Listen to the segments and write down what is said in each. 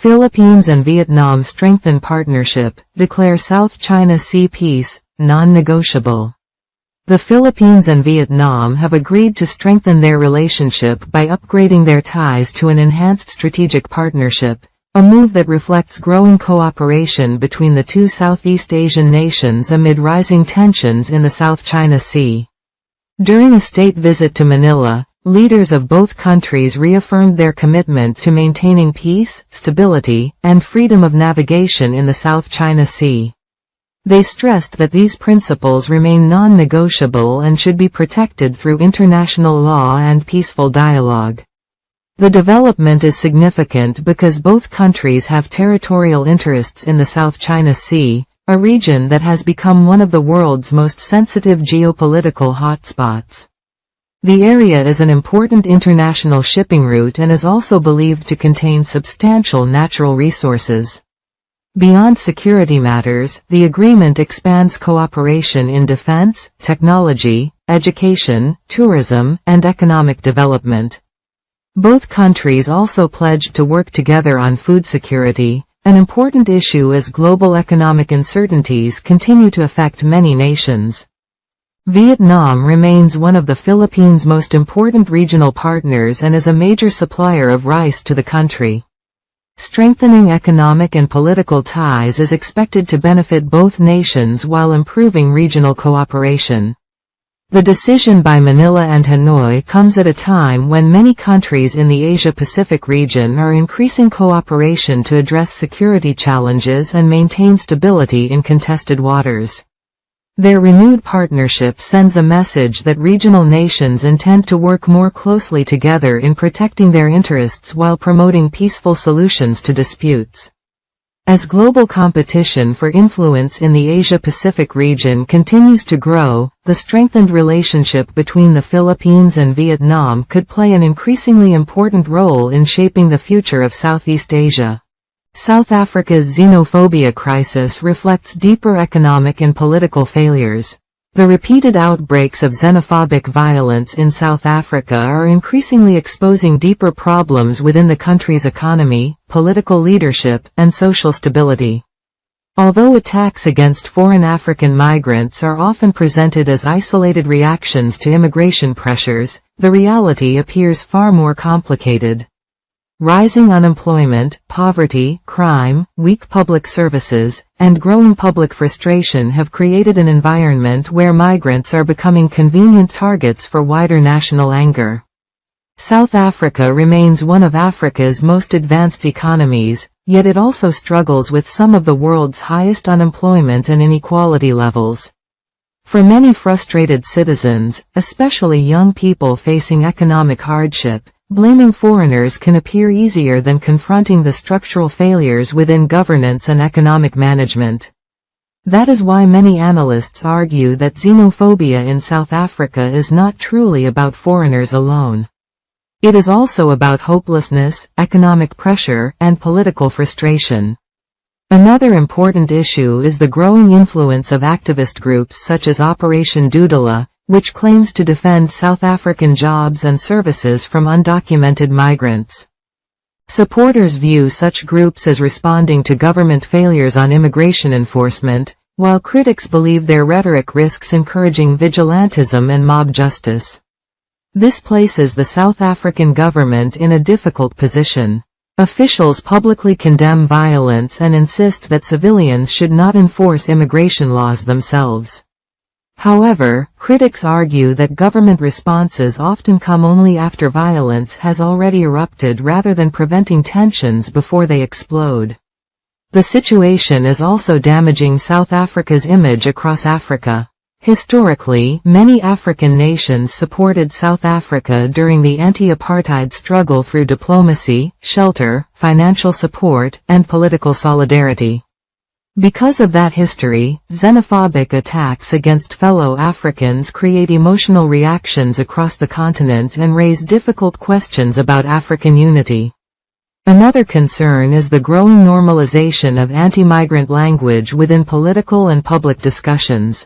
Philippines and Vietnam strengthen partnership, declare South China Sea peace, non-negotiable. The Philippines and Vietnam have agreed to strengthen their relationship by upgrading their ties to an enhanced strategic partnership, a move that reflects growing cooperation between the two Southeast Asian nations amid rising tensions in the South China Sea. During a state visit to Manila, leaders of both countries reaffirmed their commitment to maintaining peace, stability, and freedom of navigation in the South China Sea. They stressed that these principles remain non-negotiable and should be protected through international law and peaceful dialogue. The development is significant because both countries have territorial interests in the South China Sea, a region that has become one of the world's most sensitive geopolitical hotspots. The area is an important international shipping route and is also believed to contain substantial natural resources. Beyond security matters, the agreement expands cooperation in defense, technology, education, tourism, and economic development. Both countries also pledged to work together on food security, an important issue as global economic uncertainties continue to affect many nations. Vietnam remains one of the Philippines' most important regional partners and is a major supplier of rice to the country. Strengthening economic and political ties is expected to benefit both nations while improving regional cooperation. The decision by Manila and Hanoi comes at a time when many countries in the Asia-Pacific region are increasing cooperation to address security challenges and maintain stability in contested waters. Their renewed partnership sends a message that regional nations intend to work more closely together in protecting their interests while promoting peaceful solutions to disputes. As global competition for influence in the Asia-Pacific region continues to grow, the strengthened relationship between the Philippines and Vietnam could play an increasingly important role in shaping the future of Southeast Asia. South Africa's xenophobia crisis reflects deeper economic and political failures. The repeated outbreaks of xenophobic violence in South Africa are increasingly exposing deeper problems within the country's economy, political leadership, and social stability. Although attacks against foreign African migrants are often presented as isolated reactions to immigration pressures, the reality appears far more complicated. Rising unemployment, poverty, crime, weak public services, and growing public frustration have created an environment where migrants are becoming convenient targets for wider national anger. South Africa remains one of Africa's most advanced economies, yet it also struggles with some of the world's highest unemployment and inequality levels. For many frustrated citizens, especially young people facing economic hardship, blaming foreigners can appear easier than confronting the structural failures within governance and economic management. That is why many analysts argue that xenophobia in South Africa is not truly about foreigners alone. It is also about hopelessness, economic pressure, and political frustration. Another important issue is the growing influence of activist groups such as Operation Dudula, which claims to defend South African jobs and services from undocumented migrants. Supporters view such groups as responding to government failures on immigration enforcement, while critics believe their rhetoric risks encouraging vigilantism and mob justice. This places the South African government in a difficult position. Officials publicly condemn violence and insist that civilians should not enforce immigration laws themselves. However, critics argue that government responses often come only after violence has already erupted rather than preventing tensions before they explode. The situation is also damaging South Africa's image across Africa. Historically, many African nations supported South Africa during the anti-apartheid struggle through diplomacy, shelter, financial support, and political solidarity. Because of that history, xenophobic attacks against fellow Africans create emotional reactions across the continent and raise difficult questions about African unity. Another concern is the growing normalization of anti-migrant language within political and public discussions.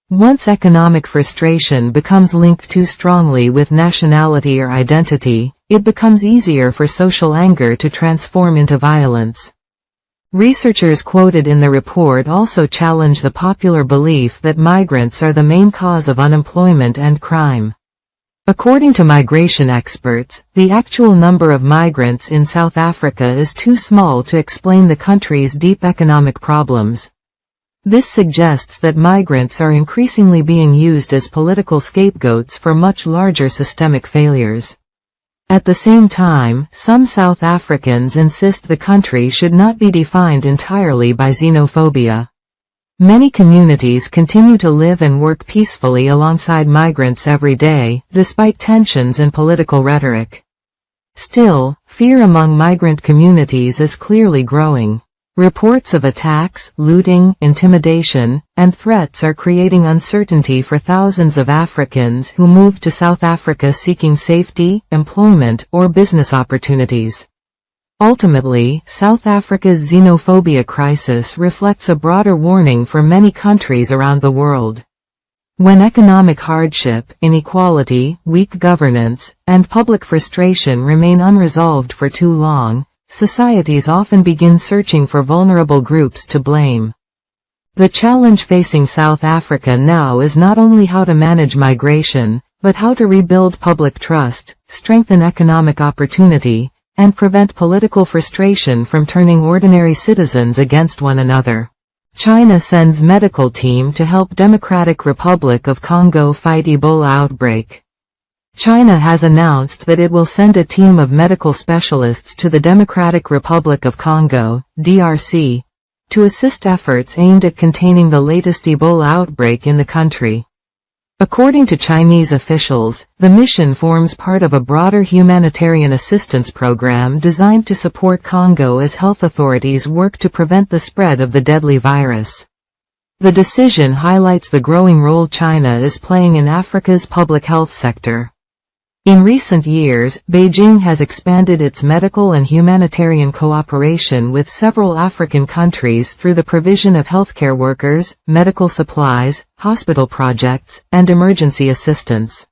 Once economic frustration becomes linked too strongly with nationality or identity, it becomes easier for social anger to transform into violence. Researchers quoted in the report also challenge the popular belief that migrants are the main cause of unemployment and crime. According to migration experts, the actual number of migrants in South Africa is too small to explain the country's deep economic problems. This suggests that migrants are increasingly being used as political scapegoats for much larger systemic failures. At the same time, some South Africans insist the country should not be defined entirely by xenophobia. Many communities continue to live and work peacefully alongside migrants every day, despite tensions and political rhetoric. Still, fear among migrant communities is clearly growing. Reports of attacks, looting, intimidation, and threats are creating uncertainty for thousands of Africans who move to South Africa seeking safety, employment, or business opportunities. Ultimately, South Africa's xenophobia crisis reflects a broader warning for many countries around the world. When economic hardship, inequality, weak governance, and public frustration remain unresolved for too long, societies often begin searching for vulnerable groups to blame. The challenge facing South Africa now is not only how to manage migration, but how to rebuild public trust, strengthen economic opportunity, and prevent political frustration from turning ordinary citizens against one another. China sends medical team to help Democratic Republic of Congo fight Ebola outbreak. China has announced that it will send a team of medical specialists to the Democratic Republic of Congo, DRC, to assist efforts aimed at containing the latest Ebola outbreak in the country. According to Chinese officials, the mission forms part of a broader humanitarian assistance program designed to support Congo as health authorities work to prevent the spread of the deadly virus. The decision highlights the growing role China is playing in Africa's public health sector. In recent years, Beijing has expanded its medical and humanitarian cooperation with several African countries through the provision of healthcare workers, medical supplies, hospital projects, and emergency assistance.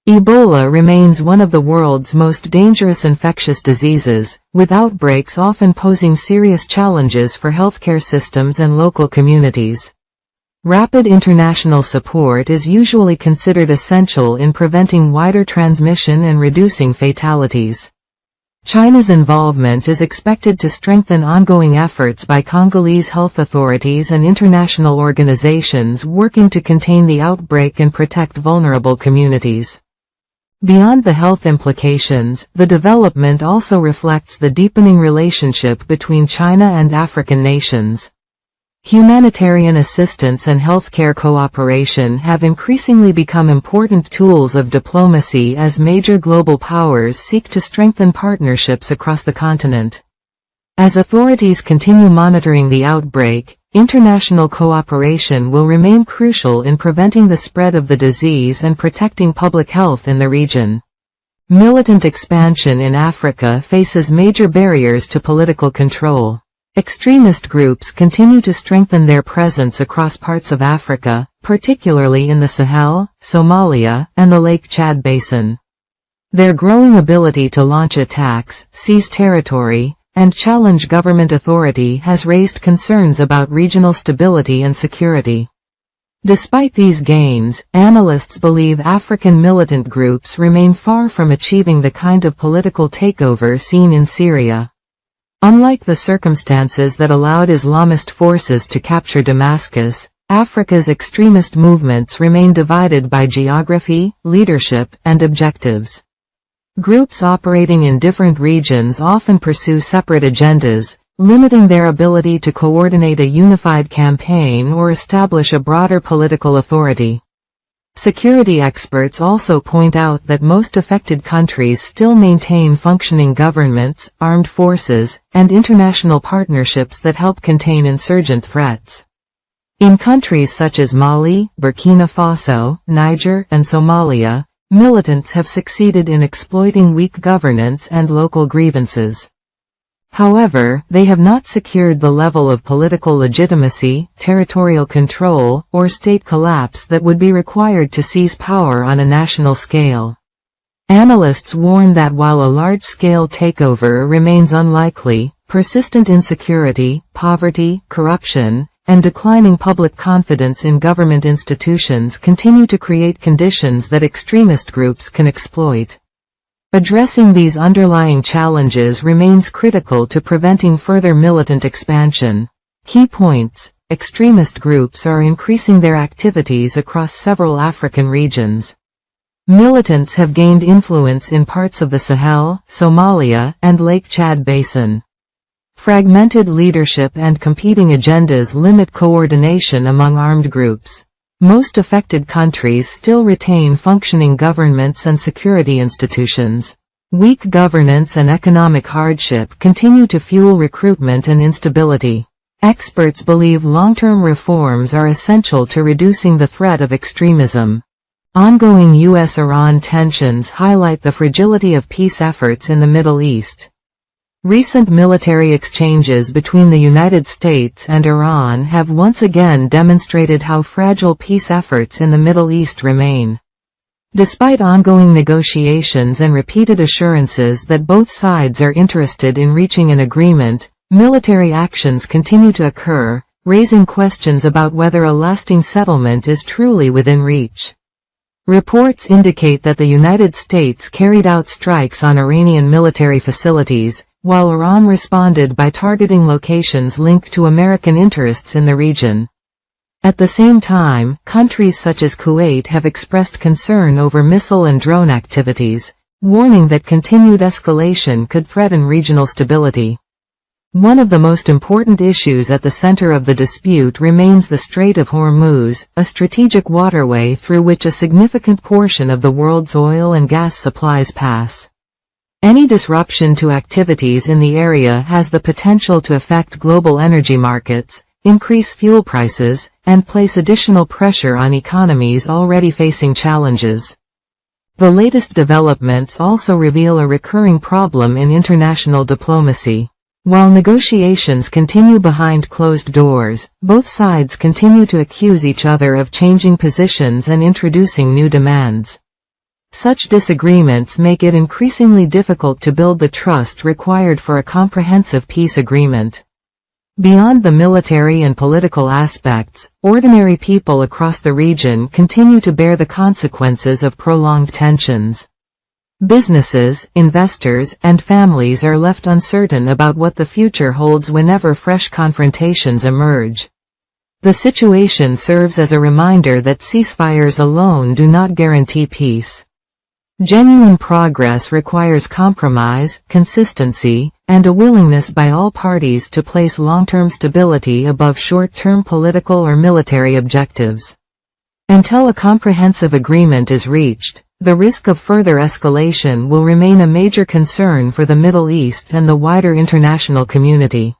Ebola remains one of the world's most dangerous infectious diseases, with outbreaks often posing serious challenges for healthcare systems and local communities. Rapid international support is usually considered essential in preventing wider transmission and reducing fatalities. China's involvement is expected to strengthen ongoing efforts by Congolese health authorities and international organizations working to contain the outbreak and protect vulnerable communities. Beyond the health implications, the development also reflects the deepening relationship between China and African nations. Humanitarian assistance and healthcare cooperation have increasingly become important tools of diplomacy as major global powers seek to strengthen partnerships across the continent. As authorities continue monitoring the outbreak, international cooperation will remain crucial in preventing the spread of the disease and protecting public health in the region. Militant expansion in Africa faces major barriers to political control. Extremist groups continue to strengthen their presence across parts of Africa, particularly in the Sahel, Somalia, and the Lake Chad Basin. Their growing ability to launch attacks, seize territory, and challenge government authority has raised concerns about regional stability and security. Despite these gains, analysts believe African militant groups remain far from achieving the kind of political takeover seen in Syria. Unlike the circumstances that allowed Islamist forces to capture Damascus, Africa's extremist movements remain divided by geography, leadership, and objectives. Groups operating in different regions often pursue separate agendas, limiting their ability to coordinate a unified campaign or establish a broader political authority. Security experts also point out that most affected countries still maintain functioning governments, armed forces, and international partnerships that help contain insurgent threats. In countries such as Mali, Burkina Faso, Niger, and Somalia, militants have succeeded in exploiting weak governance and local grievances. However, they have not secured the level of political legitimacy, territorial control, or state collapse that would be required to seize power on a national scale. Analysts warn that while a large-scale takeover remains unlikely, persistent insecurity, poverty, corruption, and declining public confidence in government institutions continue to create conditions that extremist groups can exploit. Addressing these underlying challenges remains critical to preventing further militant expansion. Key points: extremist groups are increasing their activities across several African regions. Militants have gained influence in parts of the Sahel, Somalia, and Lake Chad basin. Fragmented leadership and competing agendas limit coordination among armed groups. Most affected countries still retain functioning governments and security institutions. Weak governance and economic hardship continue to fuel recruitment and instability. Experts believe long-term reforms are essential to reducing the threat of extremism. Ongoing U.S.-Iran tensions highlight the fragility of peace efforts in the Middle East. Recent military exchanges between the United States and Iran have once again demonstrated how fragile peace efforts in the Middle East remain. Despite ongoing negotiations and repeated assurances that both sides are interested in reaching an agreement, military actions continue to occur, raising questions about whether a lasting settlement is truly within reach. Reports indicate that the United States carried out strikes on Iranian military facilities, while Iran responded by targeting locations linked to American interests in the region. At the same time, countries such as Kuwait have expressed concern over missile and drone activities, warning that continued escalation could threaten regional stability. One of the most important issues at the center of the dispute remains the Strait of Hormuz, a strategic waterway through which a significant portion of the world's oil and gas supplies pass. Any disruption to activities in the area has the potential to affect global energy markets, increase fuel prices, and place additional pressure on economies already facing challenges. The latest developments also reveal a recurring problem in international diplomacy. While negotiations continue behind closed doors, both sides continue to accuse each other of changing positions and introducing new demands. Such disagreements make it increasingly difficult to build the trust required for a comprehensive peace agreement. Beyond the military and political aspects, ordinary people across the region continue to bear the consequences of prolonged tensions. Businesses, investors, and families are left uncertain about what the future holds whenever fresh confrontations emerge. The situation serves as a reminder that ceasefires alone do not guarantee peace. Genuine progress requires compromise, consistency, and a willingness by all parties to place long-term stability above short-term political or military objectives. Until a comprehensive agreement is reached, the risk of further escalation will remain a major concern for the Middle East and the wider international community.